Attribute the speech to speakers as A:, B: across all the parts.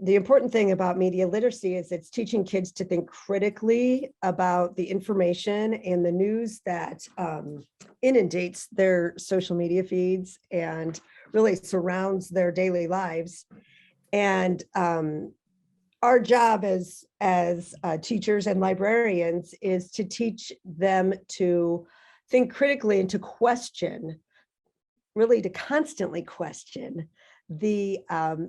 A: the important thing about media literacy is it's teaching kids to think critically about the information and the news that inundates their social media feeds and really surrounds their daily lives. And our job as teachers and librarians is to teach them to think critically and to question, really to constantly question the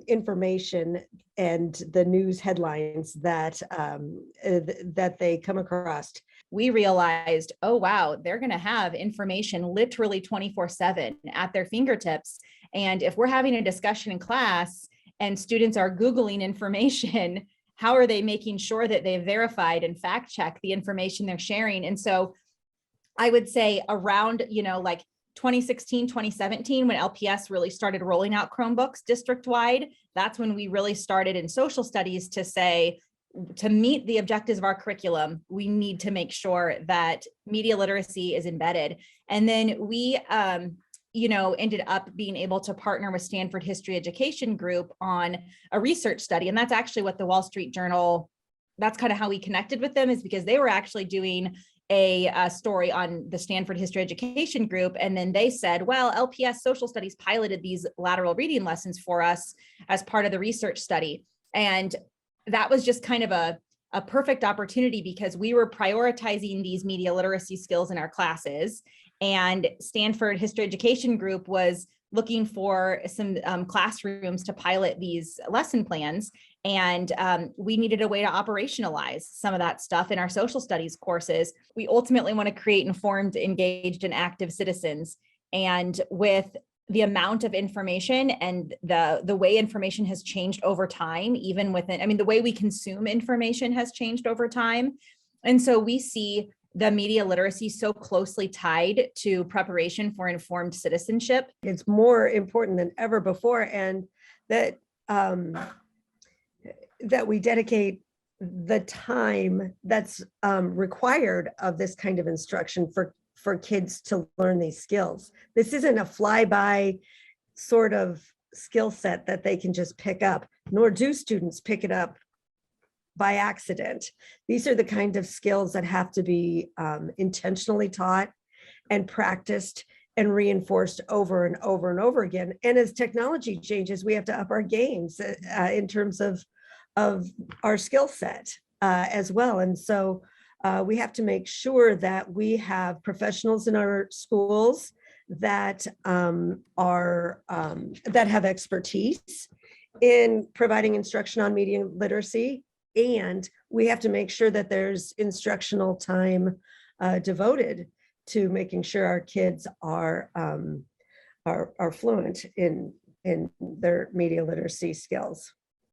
A: information and the news headlines that that they come across.
B: We realized, oh, wow, they're going to have information literally 24/7 at their fingertips. And if we're having a discussion in class and students are Googling information, how are they making sure that they've verified and fact checked the information they're sharing? And so I would say around, like 2016, 2017, when LPS really started rolling out Chromebooks district-wide, that's when we really started in social studies to say, to meet the objectives of our curriculum, we need to make sure that media literacy is embedded. And then we, ended up being able to partner with Stanford History Education Group on a research study. And that's actually what the Wall Street Journal, that's kind of how we connected with them, is because they were actually doing a story on the Stanford History Education Group. And then they said, well, LPS Social Studies piloted these lateral reading lessons for us as part of the research study. And that was just kind of a perfect opportunity because we were prioritizing these media literacy skills in our classes. And Stanford History Education Group was looking for some classrooms to pilot these lesson plans. And we needed a way to operationalize some of that stuff in our social studies courses. We ultimately want to create informed, engaged, and active citizens. And with the amount of information and the way information has changed over time, even within, the way we consume information has changed over time. And so we see the media literacy so closely tied to preparation for informed citizenship.
A: It's more important than ever before, and that that we dedicate the time that's required of this kind of instruction for kids to learn these skills. This isn't a flyby sort of skill set that they can just pick up, nor do students pick it up by accident. These are the kind of skills that have to be intentionally taught and practiced and reinforced over and over and over again. And as technology changes, we have to up our games in terms of our skill set as well. And so we have to make sure that we have professionals in our schools that that have expertise in providing instruction on media literacy. And we have to make sure that there's instructional time devoted to making sure our kids are fluent in their media literacy skills.